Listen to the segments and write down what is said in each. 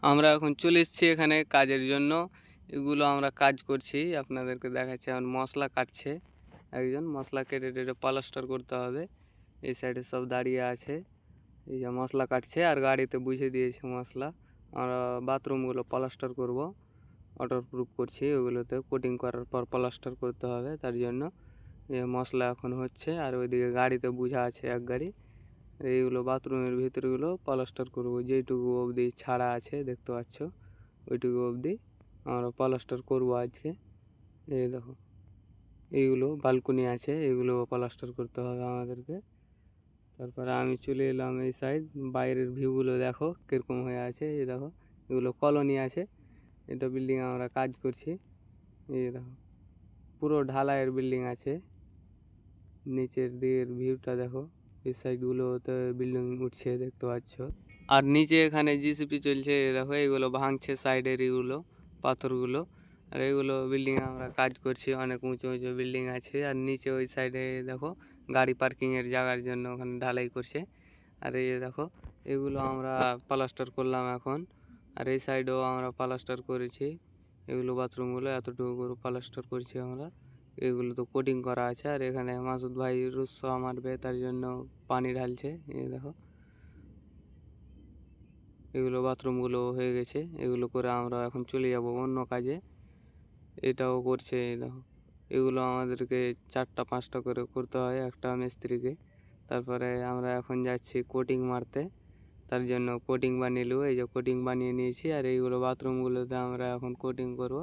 আমরা এখন চলে এসেছি এখানে কাজের জন্য। এগুলো আমরা কাজ করছি, আপনাদেরকে দেখাচ্ছি। এখন মশলা কাটছে একজন, মশলা কেটে টেটে প্লাস্টার করতে হবে। এই সাইডে সব দাঁড়িয়ে আছে, এই যে মশলা কাটছে আর গাড়িতে বুঝে দিয়েছে মশলা। আমরা বাথরুমগুলো প্লাস্টার করব, ওয়াটারপ্রুফ করছি। ওগুলোতে কোটিং করার পর প্লাস্টার করতে হবে, তার জন্য এই মশলা এখন হচ্ছে। আর ওইদিকে গাড়িতে বুঝা আছে এক গাড়ি। এইগুলো বাথরুমের ভিতরগুলো প্লাস্টার করব, যেইটুকু অবধি ছাড়া আছে দেখতে পাচ্ছ, ওইটুকু অবধি আমরা প্লাস্টার করব আজকে। এই দেখো, এইগুলো বালকনি আছে, এগুলো প্লাস্টার করতে হবে আমাদেরকে। তারপরে আমি চলে এলাম এই সাইড। বাইরের ভিউগুলো দেখো কীরকম হয়ে আছে। এই দেখো, এগুলো কলোনি আছে, এটা বিল্ডিং আমরা কাজ করছি। এই দেখো, পুরো ঢালাইয়ের বিল্ডিং আছে। নিচের দিকের ভিউটা দেখো, এই সাইডগুলোতে বিল্ডিং উঠছে দেখতে পাচ্ছ। আর নিচে এখানে জিসিপি চলছে, দেখো এগুলো ভাঙছে সাইডের এগুলো পাথরগুলো। আর এগুলো বিল্ডিং আমরা কাজ করছি, অনেক উঁচু উঁচু বিল্ডিং আছে। আর নিচে ওই সাইডে দেখো গাড়ি পার্কিংয়ের জায়গার জন্য ওখানে ঢালাই করছে। আর এই দেখো, এগুলো আমরা প্লাস্টার করলাম এখন। আর এই সাইডেও আমরা প্লাস্টার করেছি, এগুলো বাথরুমগুলো এতটুকু করে প্লাস্টার করছি আমরা। এগুলো তো কোটিং করা আছে। আর এখানে মাসুদ ভাই রুস্সা মারবে, তার জন্য পানি ঢালছে। এই দেখো, এগুলো বাথরুমগুলো হয়ে গেছে। এগুলো করে আমরা এখন চলে যাব অন্য কাজে। এটাও করছে, এই দেখো। এগুলো আমাদেরকে 4টা 5টা করে করতে হয় একটা মিস্ত্রিকে। তারপরে আমরা এখন যাচ্ছি কোটিং মারতে, তার জন্য কোটিং বানিয়ে নেবো। এই যে কোটিং বানিয়ে নিয়েছি। আর এইগুলো বাথরুমগুলোতে আমরা এখন কোটিং করব,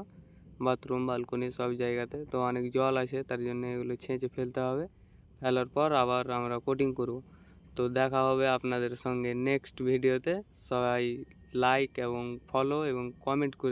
বাথরুম বালকনি সব জায়গাতে। তো অনেক জল আছে, তার জন্য এগুলো ছেঁচে ফেলতে হবে। ফেলার পর আবার আমরা কোটিং করব। তো দেখা হবে আপনাদের সঙ্গে নেক্সট ভিডিওতে। সবাই লাইক এবং ফলো এবং কমেন্ট করে